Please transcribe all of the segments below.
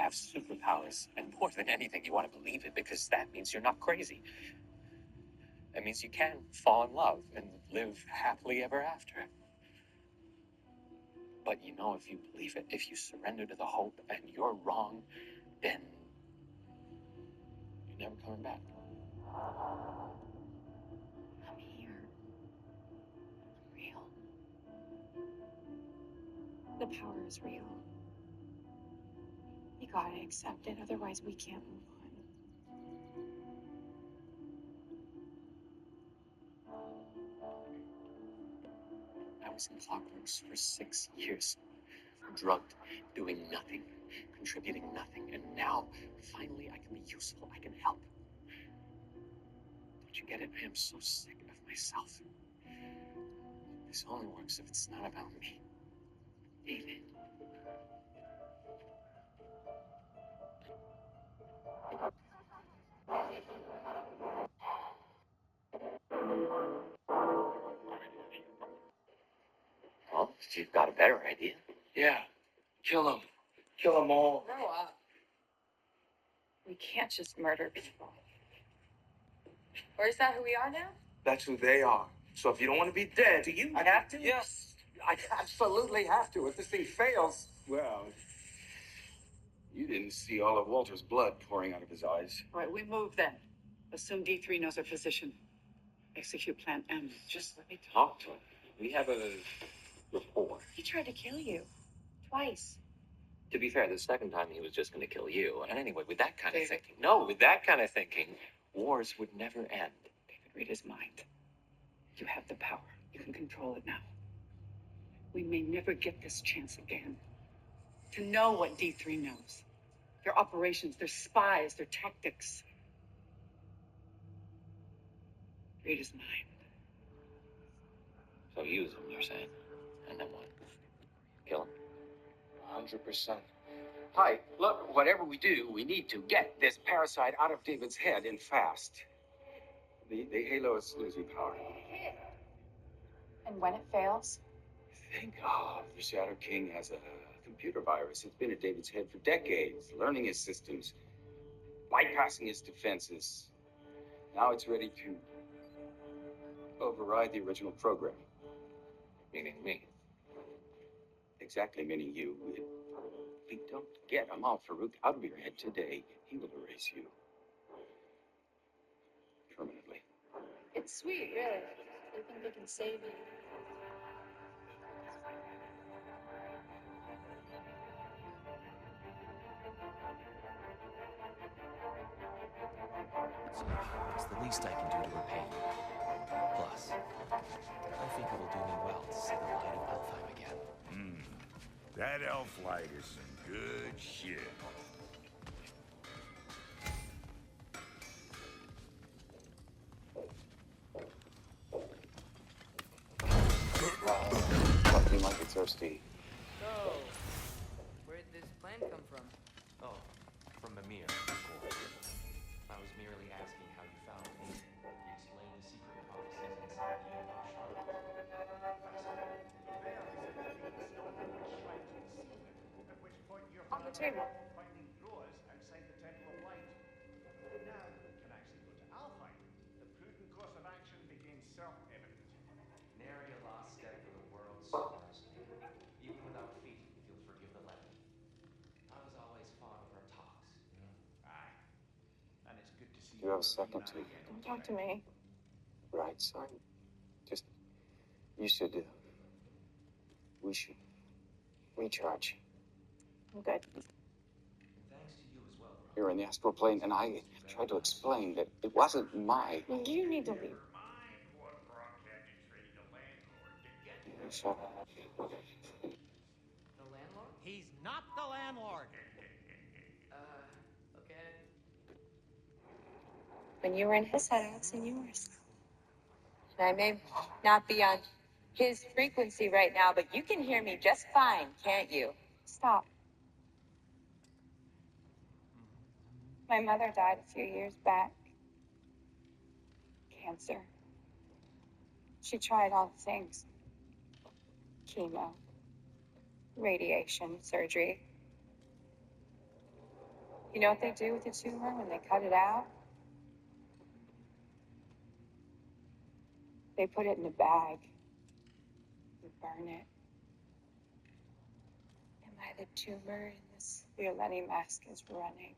have superpowers, and more than anything, you want to believe it because that means you're not crazy. That means you can fall in love and live happily ever after. But you know, if you believe it, if you surrender to the hope and you're wrong, then you're never coming back. I'm here. I'm real. The power is real. You gotta accept it, otherwise we can't move on. I was in clockworks for 6 years, drugged, doing nothing, contributing nothing, and now, finally, I can be useful, I can help. Don't you get it? I am so sick of myself. This only works if it's not about me. David. Well, you've got a better idea. Yeah. Kill them. Kill them all. Grow up. We can't just murder people. Or is that who we are now? That's who they are. So if you don't want to be dead, Do you have to? Yes, I absolutely have to. If this thing fails, Well, you didn't see all of Walter's blood pouring out of his eyes. All right, we move then. Assume D3 knows our position. Execute Plan M. Just let me talk to him. We have a rapport. He tried to kill you. Twice. To be fair, the second time he was just going to kill you. And anyway, with that kind of David. thinking, no, with that kind of thinking, wars would never end. David, read his mind. You have the power. You can control it now. We may never get this chance again. To know what D3 knows. Their operations, their spies, their tactics. Read his mind. So use him, you're saying. And then what? Kill him? 100%. Hi, look, whatever we do, we need to get this parasite out of David's head and fast. The Halo is losing power. And when it fails? Thank God the Shadow King has a computer virus. It's been at David's head for decades, learning his systems, bypassing his defenses. Now it's ready to override the original program. Meaning me. Exactly, meaning you. If we don't get Amal Farouk out of your head today, he will erase you. Permanently. It's sweet, really. They think they can save you. It's the least I can do to repay you. Plus, I think it'll do me well to see the light of Elfheim again. That elf light is some good shit. But you might be thirsty. So, where'd this plan come from? Oh, from Mimir, of course. I was merely asking how you found me. He explained the secret prophecies inside the Empire Charlotte. On the table. Finding growers outside the Temple of Light. Now we can actually go to Alfheim. The prudent course of action became self-evident. Nary a lost step for the world's stars. Even without feet, if you'll forgive the levity. I was always fond of our talks, you know? Aye. And it's good to see Do you have a second to? Don't talk to me. Right, son. Just, you should, we should recharge. I'm good. Thanks to you as well, bro. You're in the astral plane, and I tried to explain that it wasn't my. You need to leave. my poor Brock had to trade the landlord to get you. Shut up. The landlord? He's not the landlord. Okay. When you were in his head, I was in yours. And I may not be on his frequency right now, but you can hear me just fine, can't you? Stop. My mother died a few years back. Cancer. She tried all the things. Chemo, radiation, surgery. You know what they do with the tumor when they cut it out? They put it in a bag and burn it. Am I the tumor in this Violetta mask is running?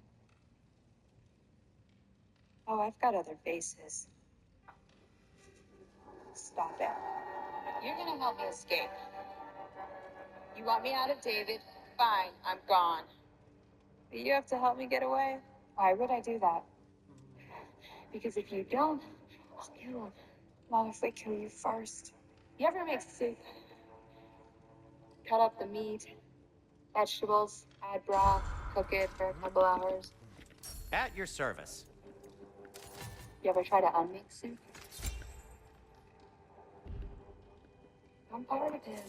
Oh, I've got other faces. Stop it. You're gonna help me escape. You want me out of David? Fine, I'm gone. But you have to help me get away? Why would I do that? Because if you don't, I'll kill him. Not if I kill you first. You ever make soup? Cut up the meat, vegetables, add broth, cook it for a couple hours. At your service. You ever try to unmake soup? I'm part of him.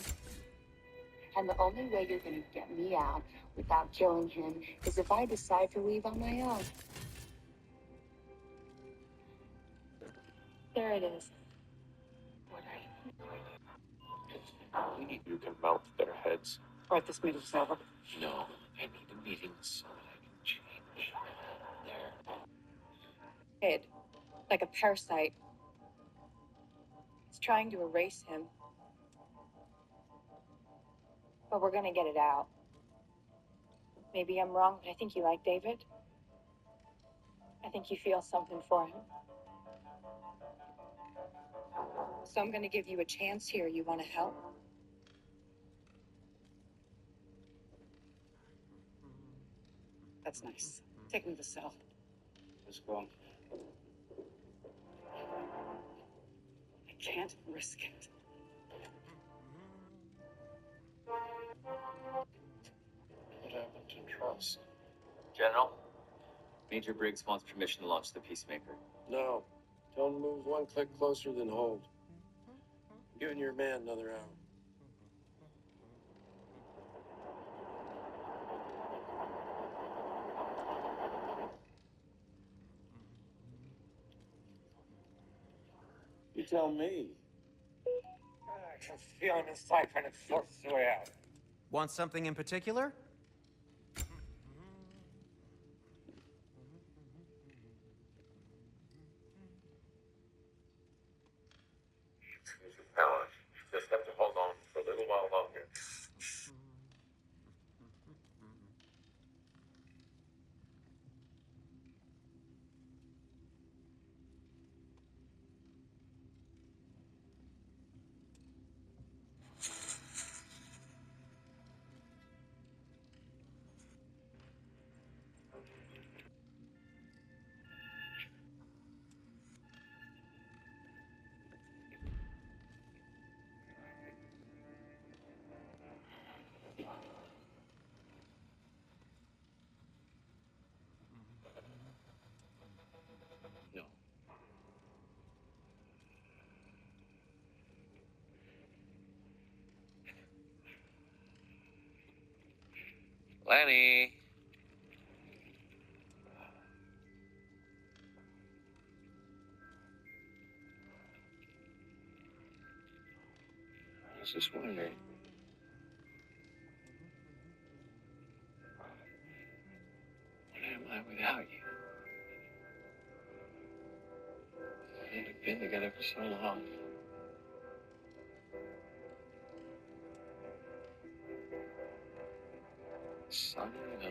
And the only way you're gonna get me out without killing him is if I decide to leave on my own. There it is. What are you? You can melt their heads. Right, this meeting's over. No, I need a meeting so that I can change their... Kid, like a parasite. It's trying to erase him. But we're gonna get it out. Maybe I'm wrong, but I think you like David. I think you feel something for him. So I'm gonna give you a chance here. You wanna help? That's nice. Take me to the cell. Let's go. I can't risk it. What happened to trust? General, Major Briggs wants permission to launch the Peacemaker. No. Don't move one click closer than hold. I'm giving your man another hour. You tell me. I can feel an siphon and force the way out. Want something in particular? Use your power. Just have to hold on for a little while longer. No. Lenny. I was just wondering. What am I without you? We've been together for so long. Son, no.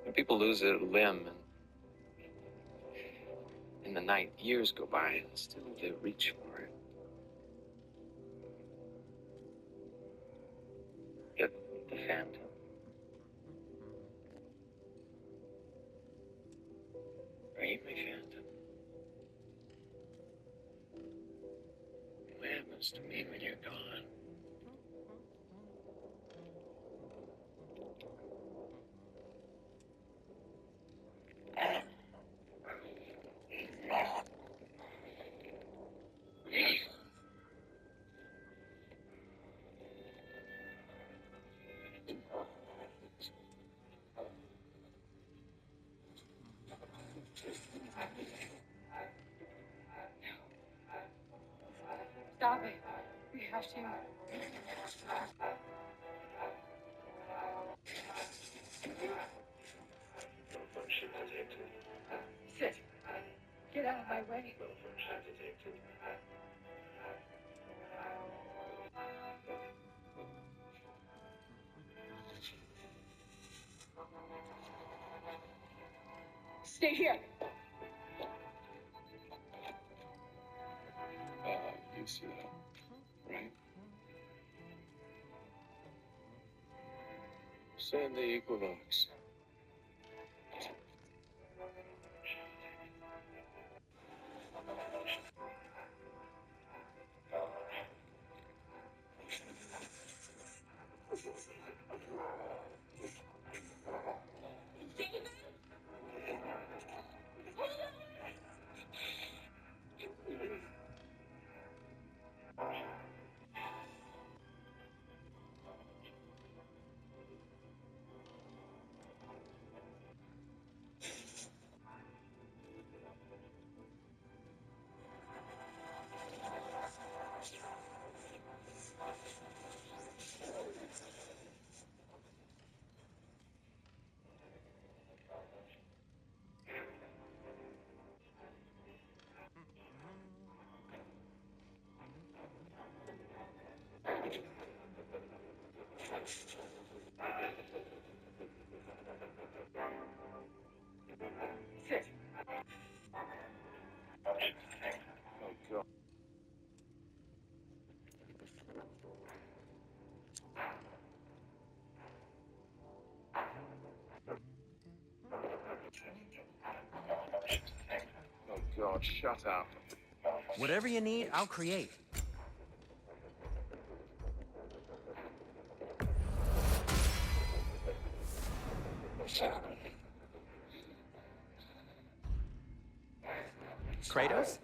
When people lose a limb and in the night, years go by and still they reach for it. Yet the Phantom. Are you my Phantom? What happens to me when you're gone? Stop it. We have to. Stay here. You see that, right? Send the equinox. Sit. Oh, God. Oh, God, shut up. Whatever you need, I'll create. Kratos?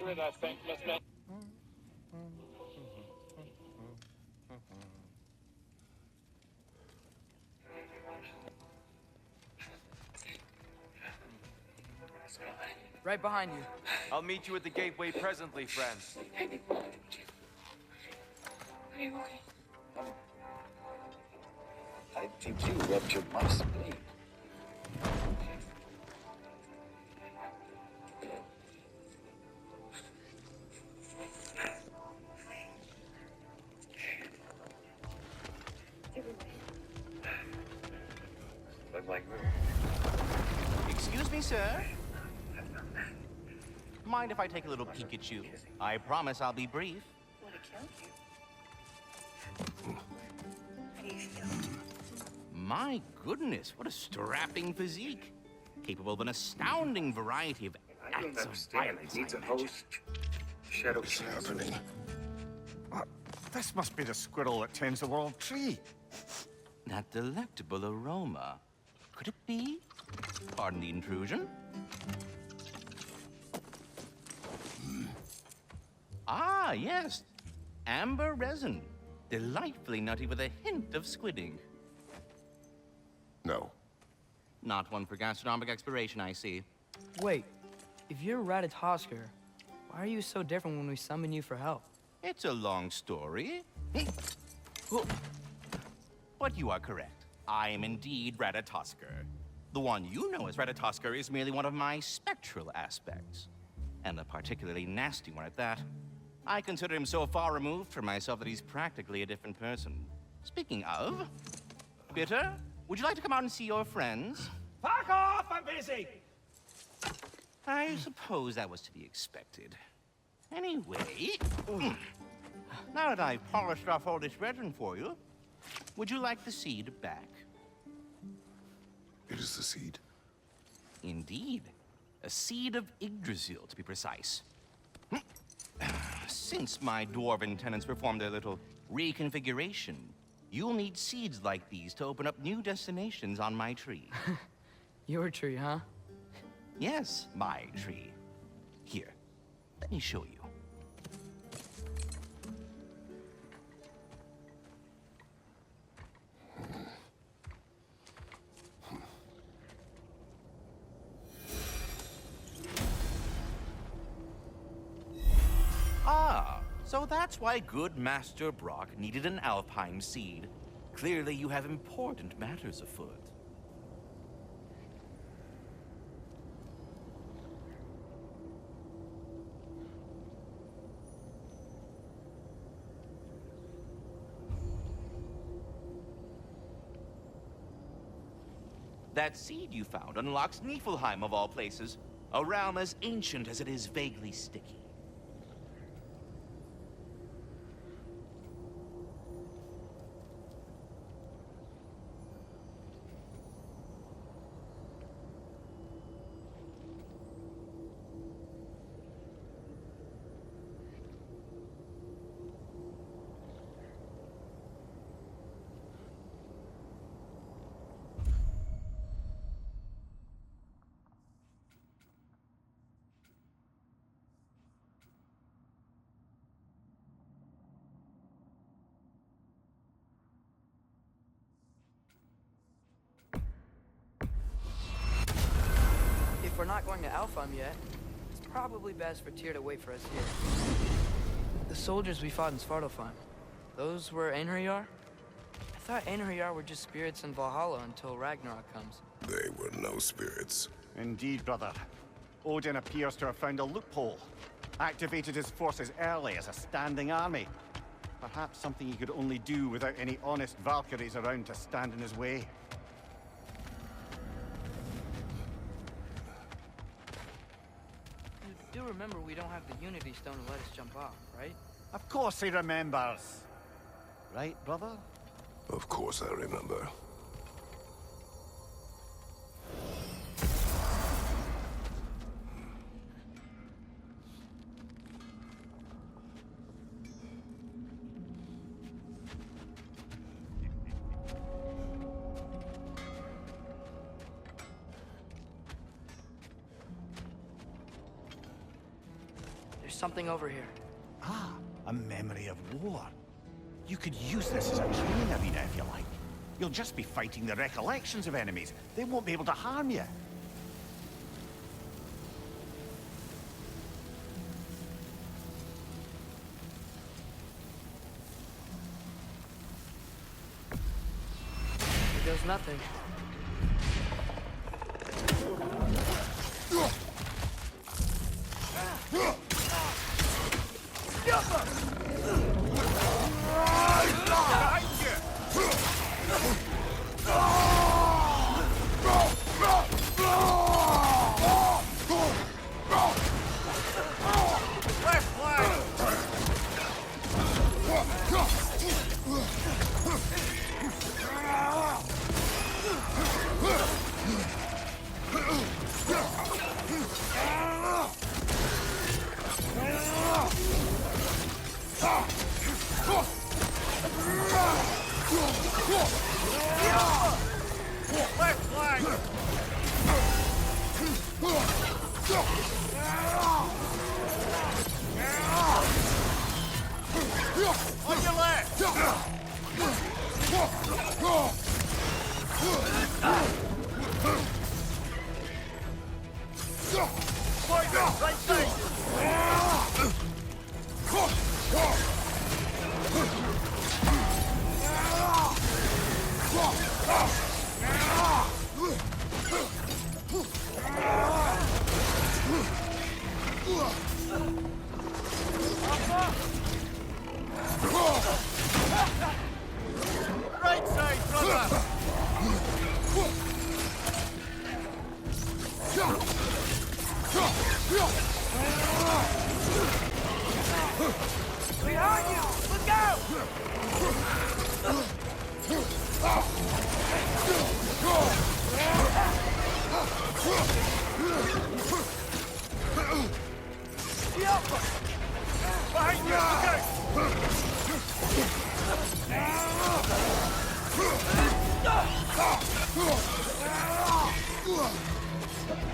With that thankless man. Right behind you. I'll meet you at the gateway presently, friend. Are you okay? I think you ruptured my spleen. Look like me. Excuse me, sir? Mind if I take a little peek at you? I promise I'll be brief. Want to kill you? How do you feel? My goodness, what a strapping physique. Capable of an astounding variety of I don't acts of understand. violence. He needs I a imagine. host. Shadow What's King's happening? This must be the squirrel that tends the world tree. That delectable aroma. Could it be? Pardon the intrusion. Ah, yes. Amber resin. Delightfully nutty with a hint of squid ink. No. Not one for gastronomic exploration, I see. Wait, if you're Ratatosker, why are you so different when we summon you for help? It's a long story. But you are correct. I am indeed Ratatosker. The one you know as Ratatosker is merely one of my spectral aspects. And a particularly nasty one at that. I consider him so far removed from myself that he's practically a different person. Speaking of, Bitter, would you like to come out and see your friends? Fuck off! I'm busy! I suppose that was to be expected. Anyway, now that I've polished off all this resin for you, would you like the seed back? It is the seed. Indeed. A seed of Yggdrasil, to be precise. Since my dwarven tenants performed their little reconfiguration, you'll need seeds like these to open up new destinations on my tree. Your tree, huh? Yes, my tree. Here, let me show you. Ah, so that's why good Master Brock needed an Alpine seed. Clearly you have important matters afoot. That seed you found unlocks Niflheim of all places, a realm as ancient as it is vaguely sticky. If we're not going to Alfheim yet, it's probably best for Tyr to wait for us here. The soldiers we fought in Svartalfheim, those were Einherjar? I thought Einherjar were just spirits in Valhalla until Ragnarok comes. They were no spirits. Indeed, brother. Odin appears to have found a loophole. Activated his forces early as a standing army. Perhaps something he could only do without any honest Valkyries around to stand in his way. You do remember we don't have the Unity Stone to let us jump off, right? Of course he remembers. Right, brother? Of course I remember. There's something over here. Ah, a memory of war. You could use this as a training arena if you like. You'll just be fighting the recollections of enemies. They won't be able to harm you. Here goes nothing. Right side, brother! Behind you! Look out! Behind you! Look out!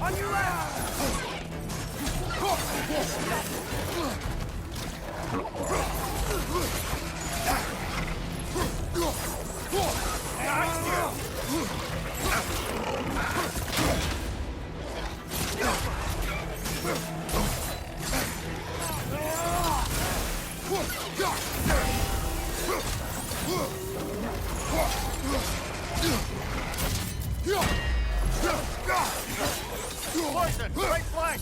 On your left! Poison! Right flank!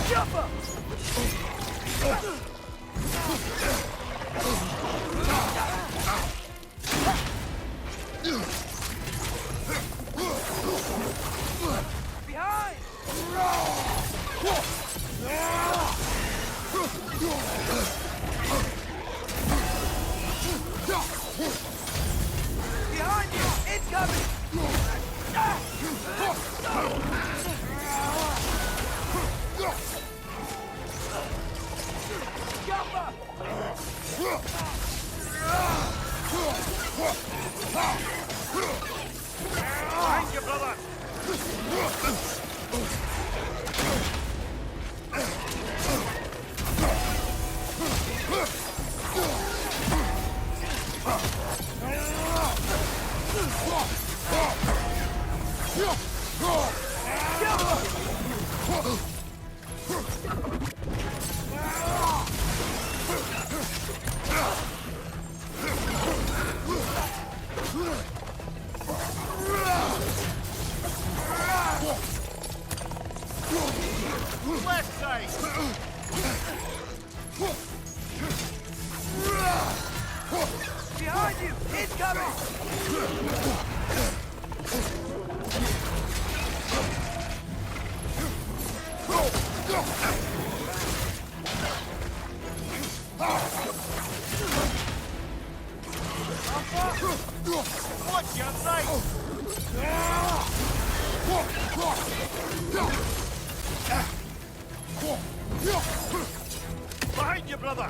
Jumper! Behind! Behind you! Incoming! Jumper! Behind you, brother! Left side! Behind you! Incoming! Watch your right! Behind you, brother!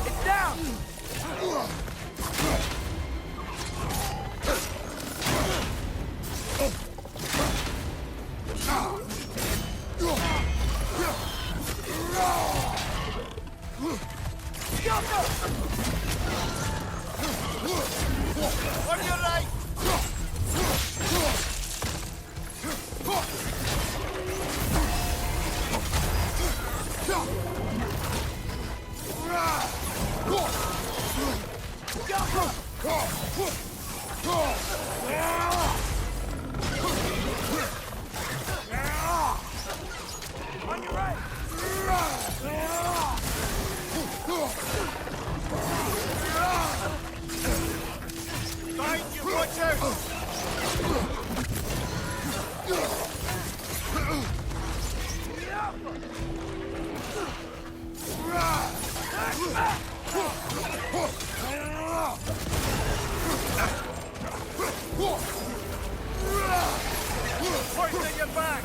It's down! On your right! On your right! Behind you, watch out! Poison your back!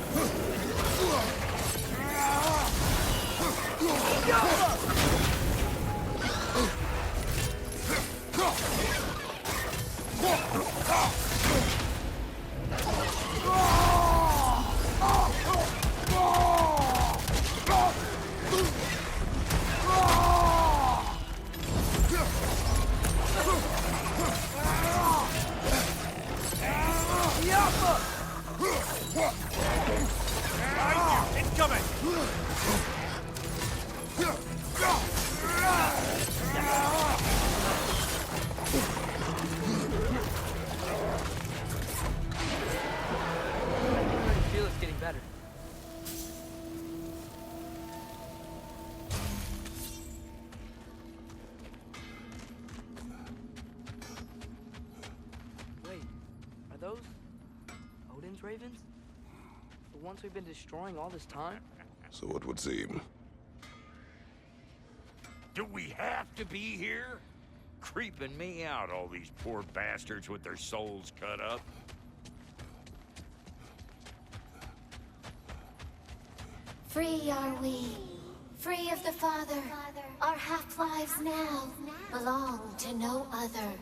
I feel it's getting better. Wait, are those Odin's ravens? The ones we've been destroying all this time? So it would seem. Do we have to be here? Creeping me out, all these poor bastards with their souls cut up. Free are we, free of the Father. Our half-lives now belong to no other.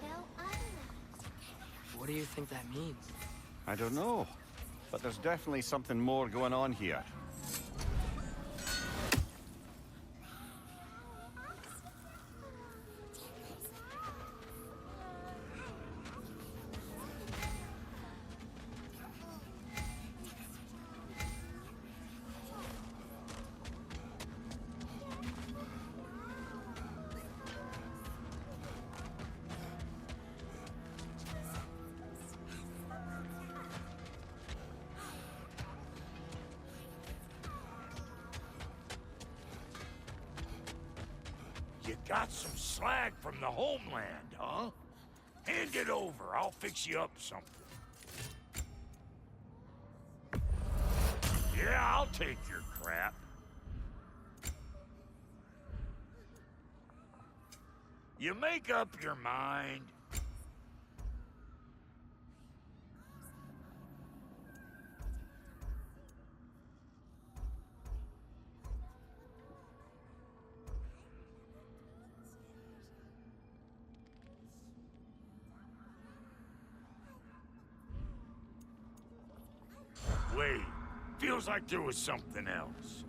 What do you think that means? I don't know, but there's definitely something more going on here. You got some slag from the homeland, huh? Hand it over. I'll fix you up something. Yeah, I'll take your crap. You make up your mind. Wait, feels like there was something else.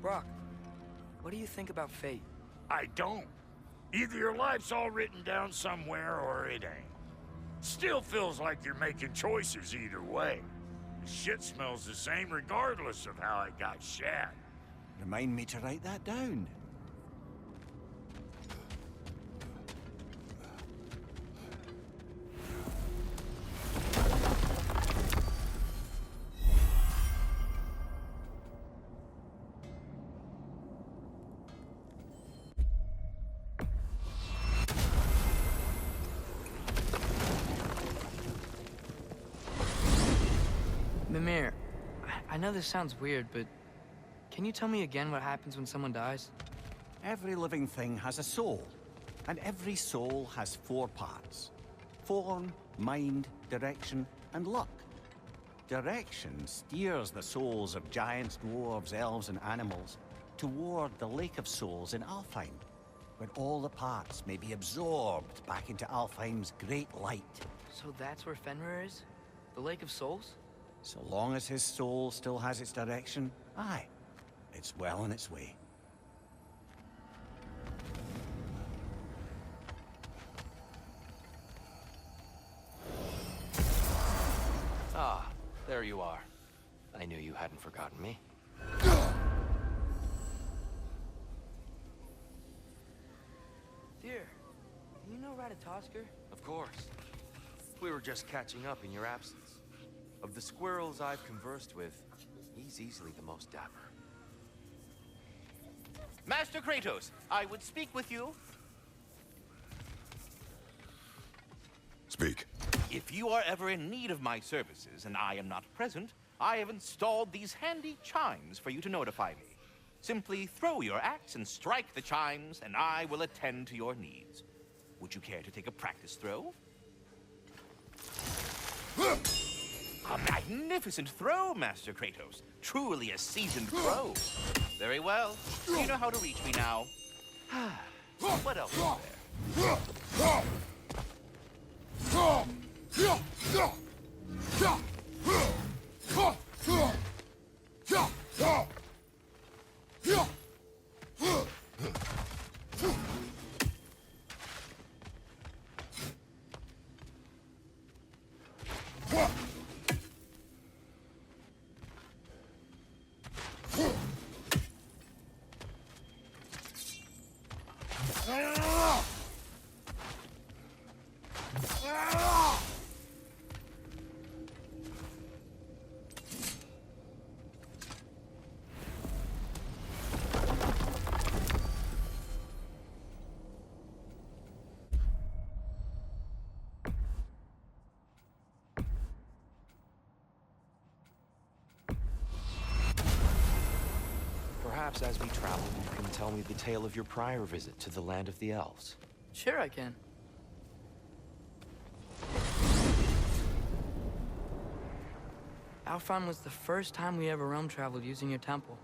Brock, what do you think about fate? I don't. Either your life's all written down somewhere or it ain't. Still feels like you're making choices either way. The shit smells the same regardless of how it got shat. Remind me to write that down. Mimir, I know this sounds weird, but can you tell me again what happens when someone dies? Every living thing has a soul, and every soul has 4 parts. Form, mind, direction, and luck. Direction steers the souls of giants, dwarves, elves, and animals toward the Lake of Souls in Alfheim, where all the parts may be absorbed back into Alfheim's great light. So that's where Fenrir is? The Lake of Souls? So long as his soul still has its direction, aye, it's well on its way. Ah, there you are. I knew you hadn't forgotten me. Dear, you know Ratatoskr? Of course. We were just catching up in your absence. Of the squirrels I've conversed with, he's easily the most dapper. Master Kratos, I would speak with you. Speak. If you are ever in need of my services and I am not present, I have installed these handy chimes for you to notify me. Simply throw your axe and strike the chimes, and I will attend to your needs. Would you care to take a practice throw? A magnificent throw, Master Kratos. Truly a seasoned pro. Very well. You know how to reach me now. What else is there? Perhaps as we travel, you can tell me the tale of your prior visit to the land of the elves. Sure I can. Alfheim was the first time we ever realm traveled using your temple.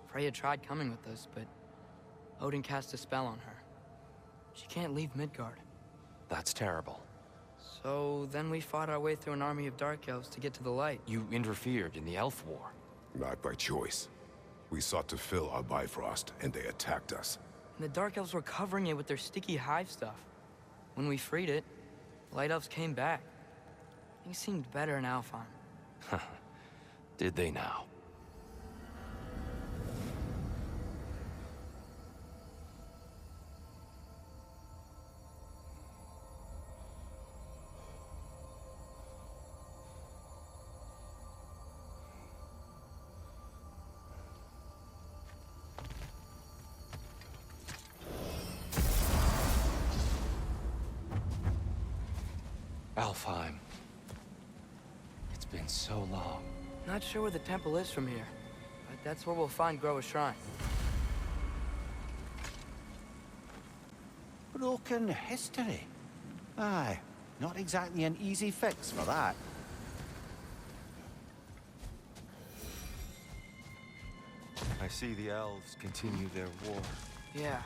Freya tried coming with us, but Odin cast a spell on her. She can't leave Midgard. That's terrible. So then we fought our way through an army of dark elves to get to the light. You interfered in the Elf War. Not by choice. We sought to fill our Bifrost, and they attacked us. And the dark elves were covering it with their sticky hive stuff. When we freed it, the light elves came back. Things seemed better in Alfheim. Did they now? Alfheim. It's been so long. Not sure where the temple is from here, but that's where we'll find Groa's shrine. Broken history. Aye, not exactly an easy fix for that. I see the elves continue their war. Yeah,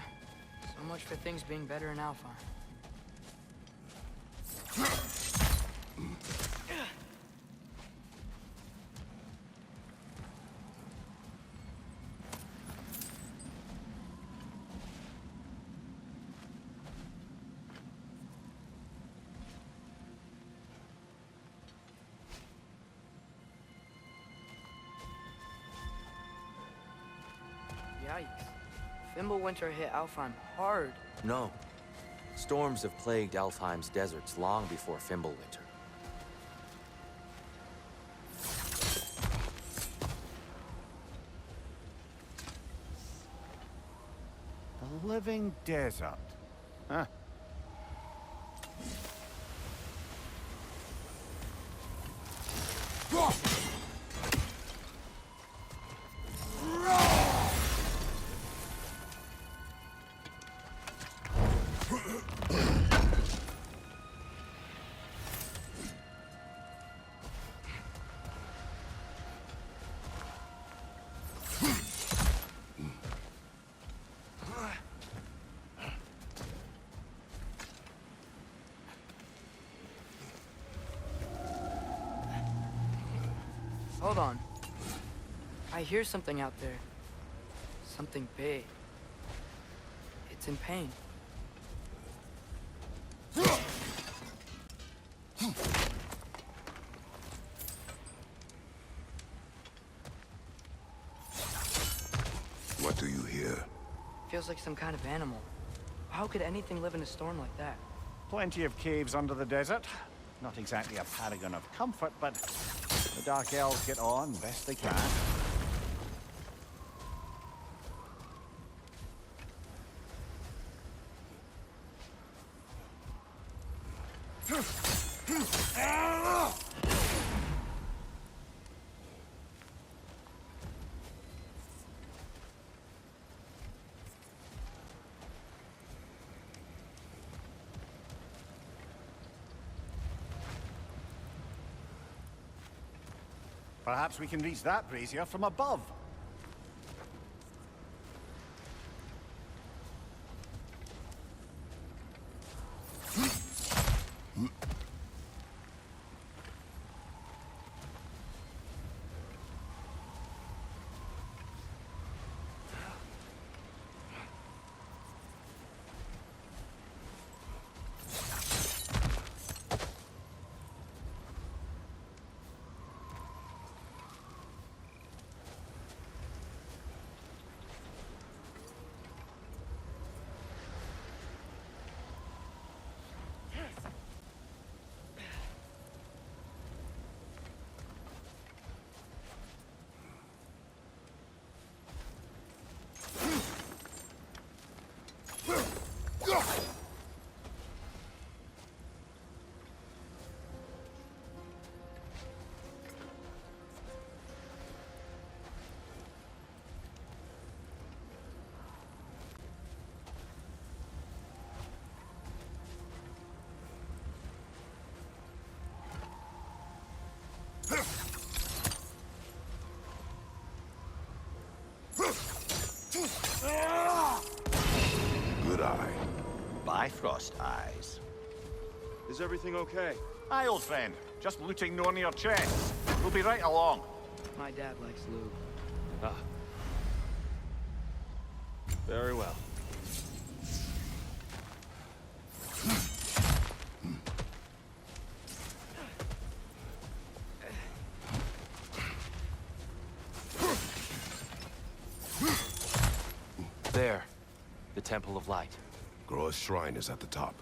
so much for things being better in Alfheim. Yikes. Fimbulwinter hit Alfheim hard. No. Storms have plagued Alfheim's deserts long before Fimbulwinter. The living desert. Huh. Hold on. I hear something out there. Something big. It's in pain. What do you hear? Feels like some kind of animal. How could anything live in a storm like that? Plenty of caves under the desert. Not exactly a paragon of comfort, but the Dark Elves get on best they can. Perhaps we can reach that brazier from above. Good eye. Bifrost eyes. Is everything okay? Aye, old friend. Just looting no near chests. We'll be right along. My dad likes lube. Ah. Very well. There. The Temple of Light. Groa's shrine is at the top.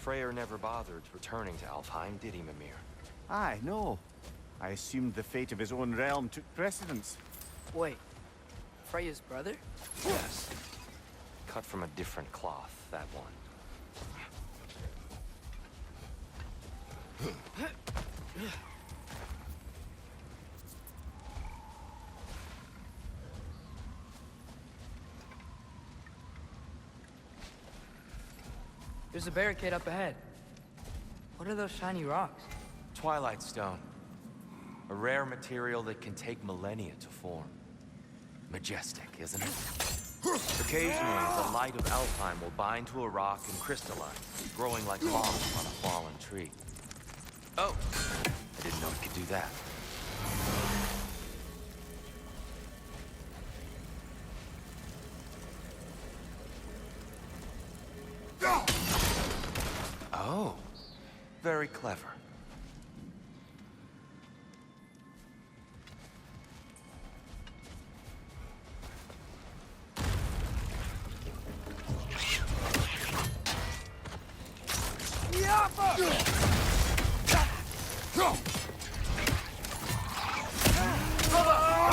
Freyr never bothered returning to Alfheim, did he, Mimir? Aye, no. I assumed the fate of his own realm took precedence. Wait, Freya's brother? Yes. Cut from a different cloth, that one. There's a barricade up ahead. What are those shiny rocks? Twilight Stone. A rare material that can take millennia to form. Majestic, isn't it? Occasionally, the light of Alfheim will bind to a rock and crystallize, growing like moss on a fallen tree. Oh, I didn't know it could do that. Oh, very clever.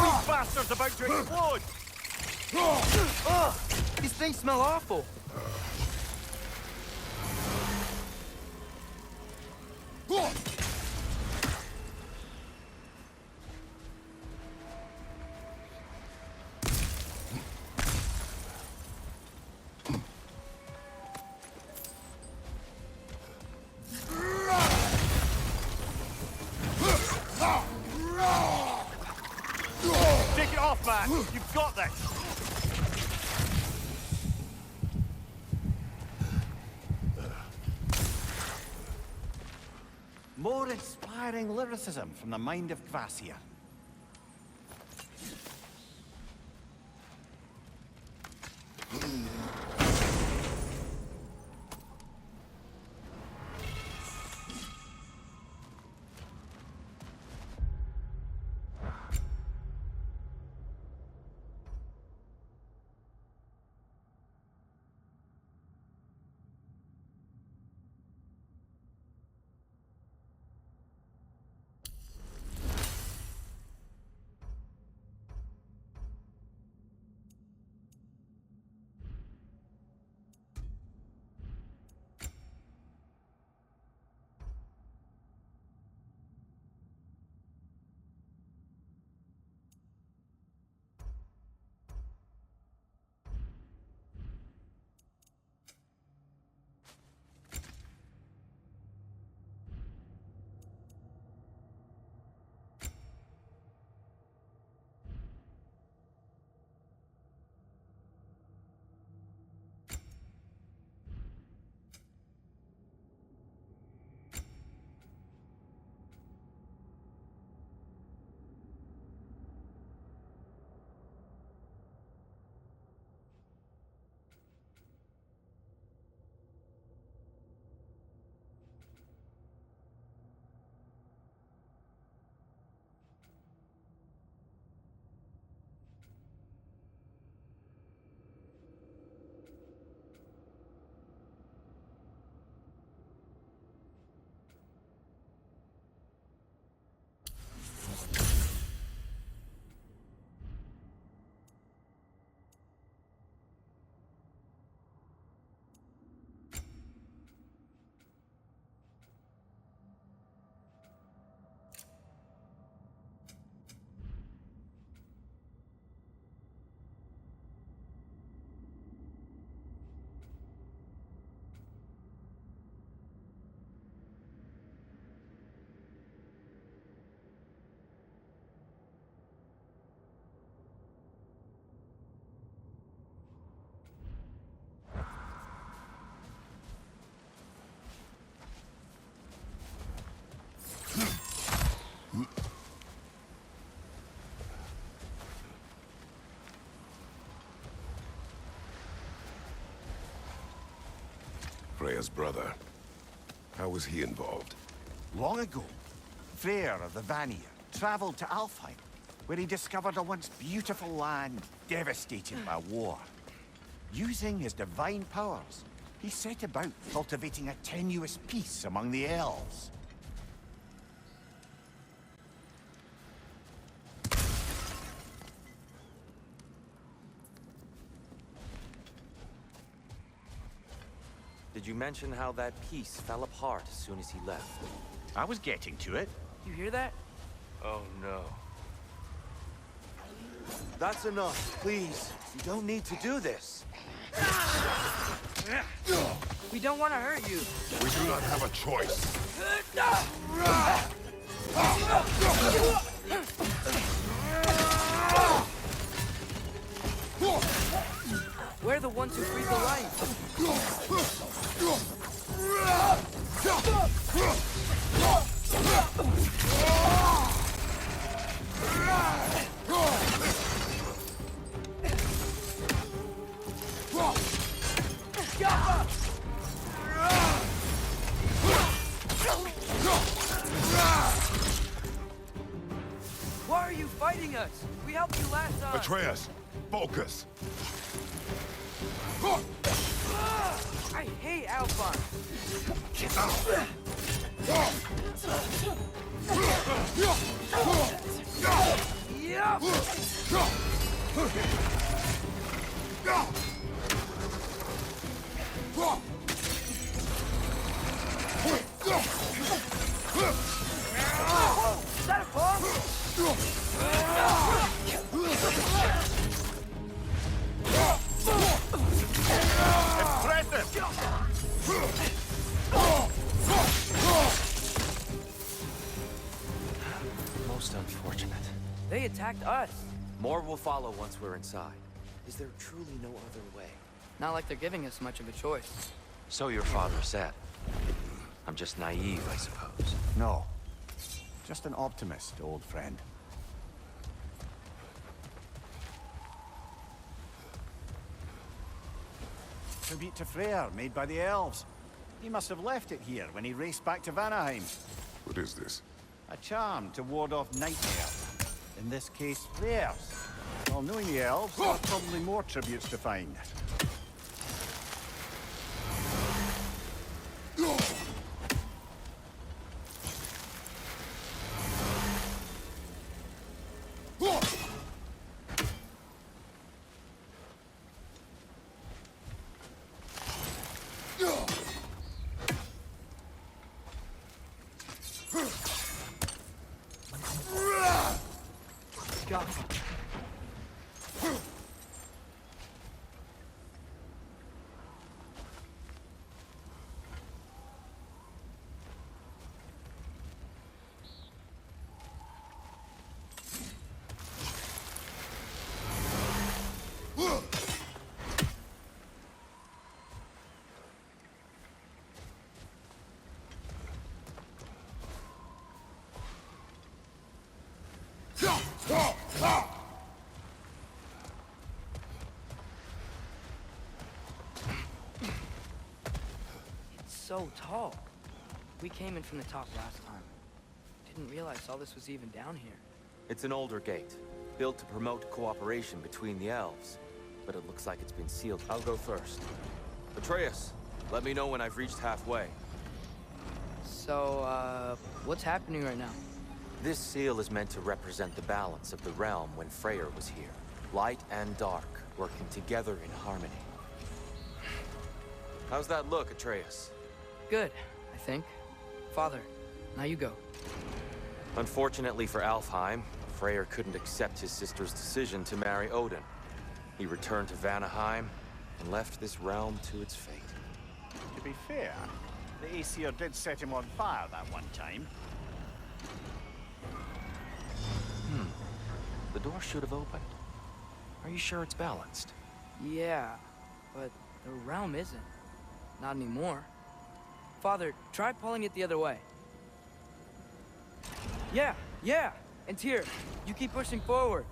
These bastards about to explode! Ugh! These things smell awful. Take it off, man! You've got this! More inspiring lyricism from the mind of Kvasir. Freya's brother. How was he involved? Long ago, Freyr of the Vanir traveled to Alfheim, where he discovered a once beautiful land devastated by war. Using his divine powers, he set about cultivating a tenuous peace among the elves. Did you mention how that peace fell apart as soon as he left? I was getting to it. You hear that? Oh no. That's enough, please. You don't need to do this. We don't want to hurt you. We do not have a choice. We're the ones who freed the light. Why are you fighting us? We helped you last time. Atreus, focus. I hate Alpine. Is that a bomb? Most unfortunate. They attacked us. More will follow once we're inside. Is there truly no other way? Not like they're giving us much of a choice. So your father said. I'm just naive, I suppose. No. Just an optimist, old friend. Tribute to Freyr, made by the elves. He must have left it here when he raced back to Vanaheim. What is this? A charm to ward off nightmares. In this case, Freyr's. Well, knowing the elves, there are probably more tributes to find. So tall. We came in from the top last time. Didn't realize all this was even down here. It's an older gate, built to promote cooperation between the elves. But it looks like it's been sealed. I'll go first. Atreus, let me know when I've reached halfway. So, what's happening right now? This seal is meant to represent the balance of the realm when Freyr was here. Light and dark, working together in harmony. How's that look, Atreus? Good, I think. Father, now you go. Unfortunately for Alfheim, Freyr couldn't accept his sister's decision to marry Odin. He returned to Vanaheim and left this realm to its fate. To be fair, the Aesir did set him on fire that one time. The door should have opened. Are you sure it's balanced? Yeah, but the realm isn't. Not anymore. Father, try pulling it the other way. Yeah! And Tyr, you keep pushing forward.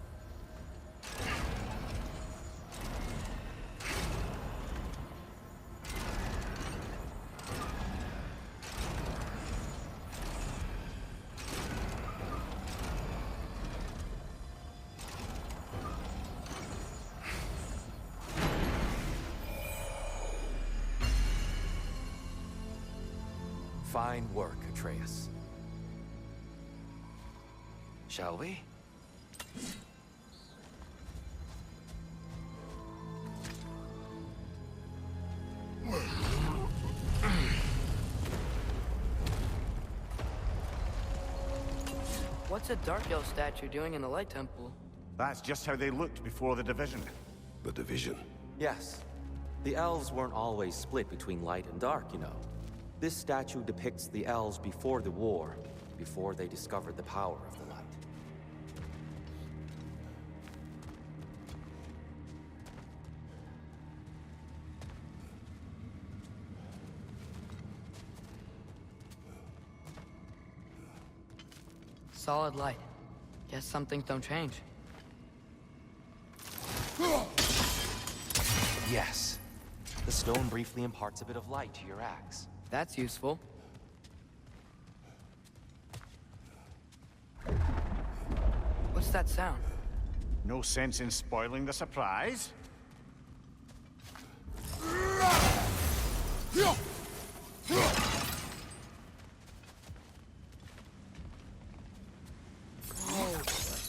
Fine work, Atreus. Shall we? What's a Dark Elf statue doing in the Light Temple? That's just how they looked before the division. The division? Yes. The elves weren't always split between light and dark, you know. This statue depicts the elves before the war, before they discovered the power of the light. Solid light. Guess some things don't change. Yes. The stone briefly imparts a bit of light to your axe. That's useful. What's that sound? No sense in spoiling the surprise.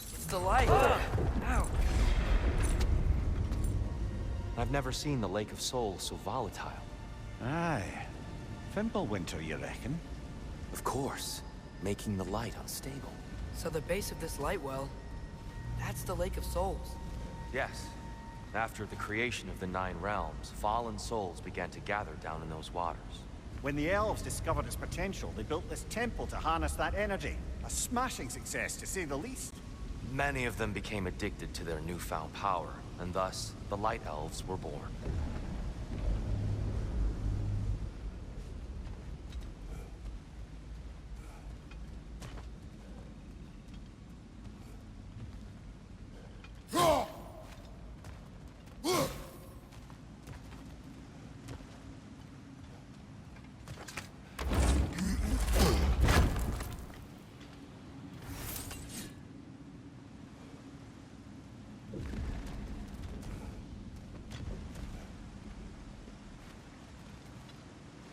It's the light. Ow. I've never seen the Lake of Souls so volatile. Aye. Fimbulwinter, you reckon? Of course, making the light unstable. So the base of this light well, that's the Lake of Souls. Yes. After the creation of the Nine Realms, fallen souls began to gather down in those waters. When the elves discovered its potential, they built this temple to harness that energy. A smashing success, to say the least. Many of them became addicted to their newfound power, and thus, the Light Elves were born.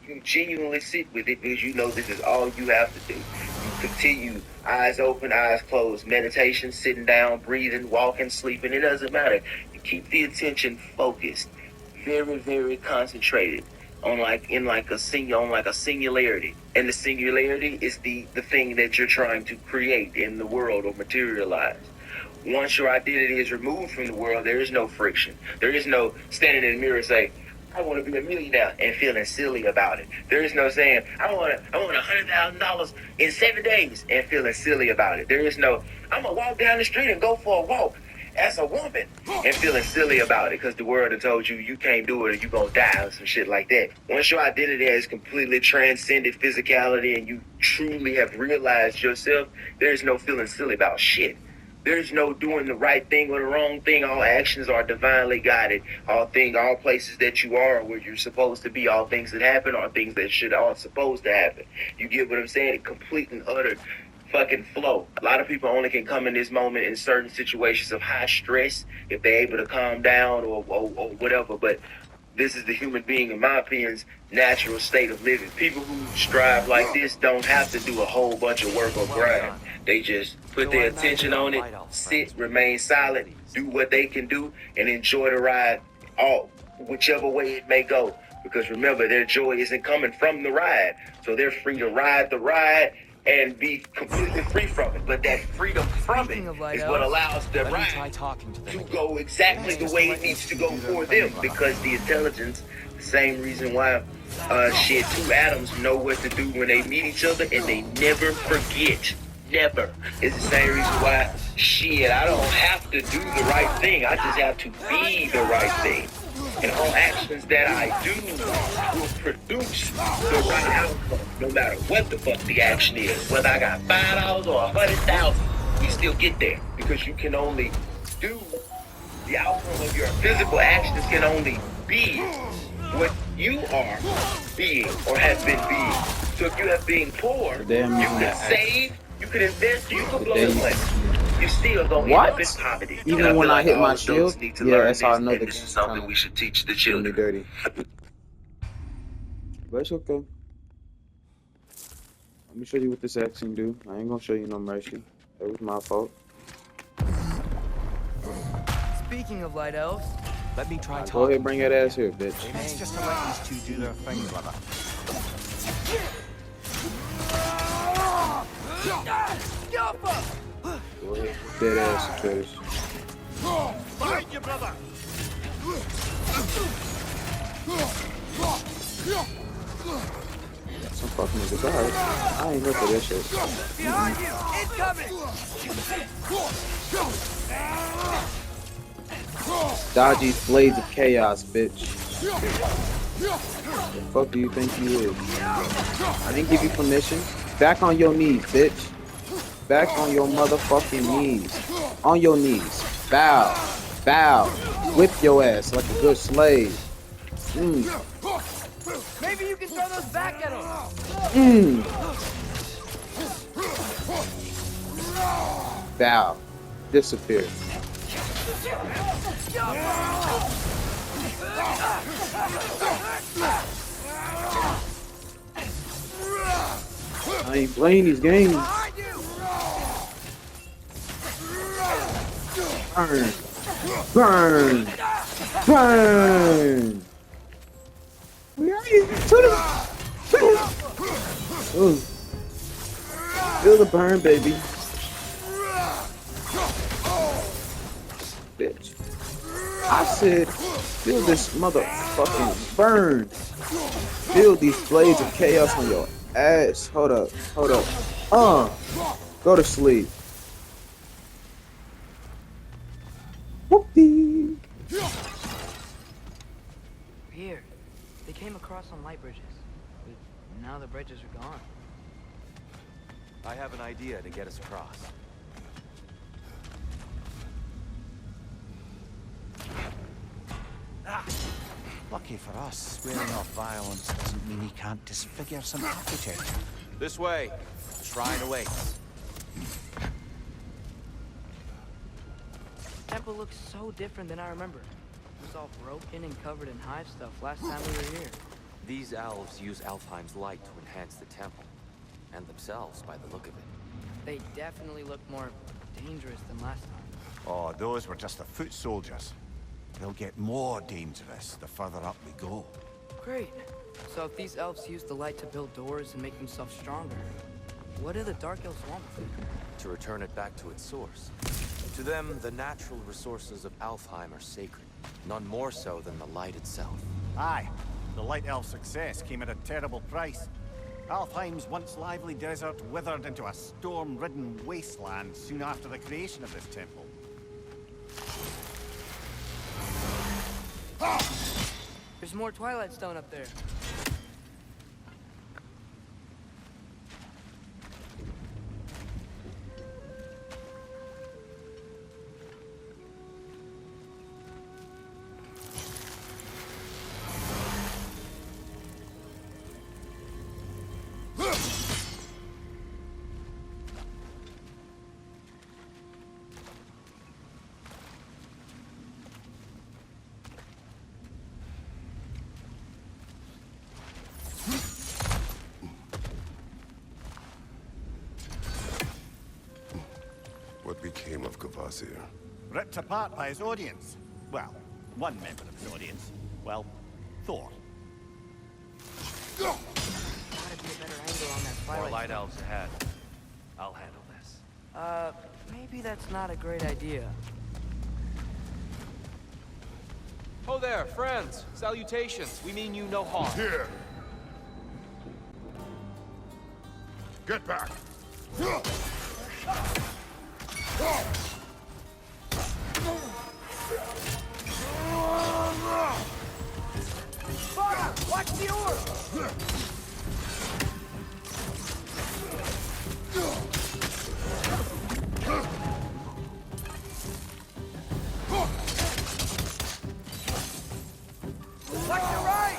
You genuinely sit with it because you know this is all you have to do. You continue, eyes open, eyes closed, meditation, sitting down, breathing, walking, sleeping, it doesn't matter. You keep the attention focused, very, very concentrated on a singularity. And the singularity is the thing that you're trying to create in the world or materialize. Once your identity is removed from the world, there is no friction. There is no standing in the mirror and say, I want to be a millionaire and feeling silly about it. There is no saying, I want $100,000 in 7 days and feeling silly about it. There is no, I'm going to walk down the street and go for a walk as a woman and feeling silly about it because the world has told you you can't do it or you're going to die or some shit like that. Once your identity has completely transcended physicality and you truly have realized yourself, there's no feeling silly about shit. There's no doing the right thing or the wrong thing. All actions are divinely guided. All places that you are where you're supposed to be, all things that happen are things that are supposed to happen. You get what I'm saying? A complete and utter fucking flow. A lot of people only can come in this moment in certain situations of high stress if they're able to calm down or whatever. But this is the human being, in my opinion, natural state of living. People who strive like this don't have to do a whole bunch of work or grind. They just put their attention on it, sit, remain silent, do what they can do, and enjoy the ride, whichever way it may go. Because remember, their joy isn't coming from the ride. So they're free to ride the ride and be completely free from it. But that freedom from it is what allows the ride to go exactly the way it needs to go for them. Because the intelligence, the same reason why two atoms know what to do when they meet each other and they never forget. Never. It's the same reason why, I don't have to do the right thing. I just have to be the right thing. And all actions that I do will produce the right outcome, no matter what the fuck the action is. Whether I got $5 or 100,000, we still get there. Because you can only do the outcome of your physical actions can only be what you are being or have been being. So if you have been poor, you can save, you can invest, you can blow the money. You still gonna end up in poverty. Even when I hit my shield, yeah, that's how I know this is something we should teach the children. Dirty. But it's okay. Let me show you what this action do. I ain't gonna show you no mercy. That was my fault. Speaking of light elves, let me try talking. Go ahead, bring that ass here, bitch. It's just to let these two do their thing, brother. Go ahead, dead ass, Atreides. Behind you, brother! Some fucking niggas, alright. I ain't here for this shit. behind you! Incoming! Dodgy blades of chaos, bitch. The fuck do you think you is? I didn't give you permission. Back on your knees, bitch. Back on your motherfucking knees. On your knees. Bow. Bow. Whip your ass like a good slave. Maybe you can throw those back at him. Bow. Disappear. I ain't playing these games. Burn. Burn. Burn. Where are you? Ooh. Feel the burn, baby. Bitch. I said, feel this motherfucking burn. Feel these blades of chaos on your ass. Hold up. Hold up. Go to sleep. Whoopie. Here. They came across some light bridges. But now the bridges are gone. I have an idea to get us across. Lucky for us, swearing off violence doesn't mean he can't disfigure some architecture. This way. Shrine awaits. The temple looks so different than I remember. It was all broken and covered in hive stuff last time we were here. These elves use Alfheim's light to enhance the temple. And themselves, by the look of it. They definitely look more dangerous than last time. Oh, those were just the foot soldiers. They'll get more dangerous the further up we go. Great. So if these elves use the light to build doors and make themselves stronger, what do the Dark Elves want with it? To return it back to its source. To them, the natural resources of Alfheim are sacred. None more so than the light itself. Aye. The Light Elf success came at a terrible price. Alfheim's once lively desert withered into a storm-ridden wasteland soon after the creation of this temple. There's more Twilight Stone up there. What became of Kvasir? Ripped apart by his audience. Well, one member of his audience. Well, Thor. Gotta be a better angle on that More Twilight light Stone. elves ahead. I'll handle this. Maybe that's not a great idea. Oh there, friends. Salutations. We mean you no harm. Here! Get back! Father, watch the orb! Watch the right!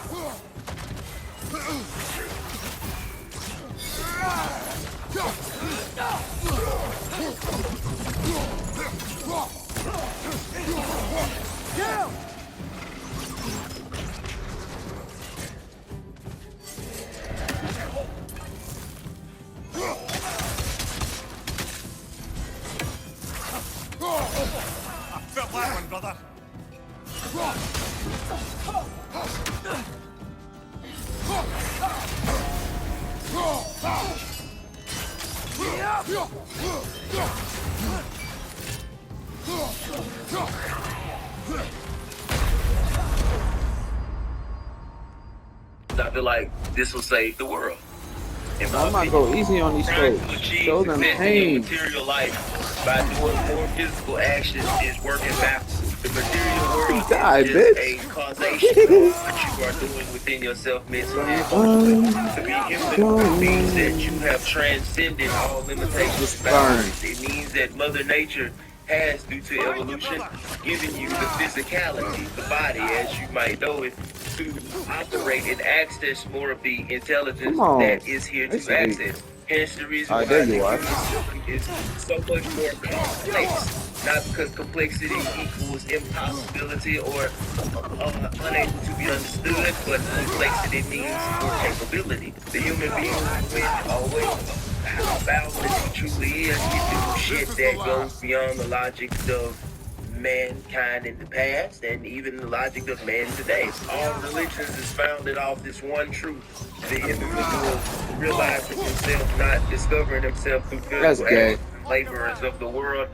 Get him! I feel like this will save the world. I might go easy on these Trying folks. to achieve Show them success in your pain. material life by doing more physical actions is working backwards. The material world Die, is just bitch. a causation of what you are doing within yourself mentally and emotionally. To be human means that you have transcended all limitations and boundaries. It means that Mother Nature has, due to evolution, given you the physicality, the body as you might know it, to operate and access more of the intelligence that is here to access. Hence the reason why the human system is so much more complex. Not because complexity equals impossibility or unable to be understood, but complexity means more capability. The human being will always how boundless he truly is. He do shit that goes beyond the logic of mankind in the past and even the logic of man today. All religions is founded off this one truth: the individual realizing himself, not discovering himself through physical acts, laborers of the world.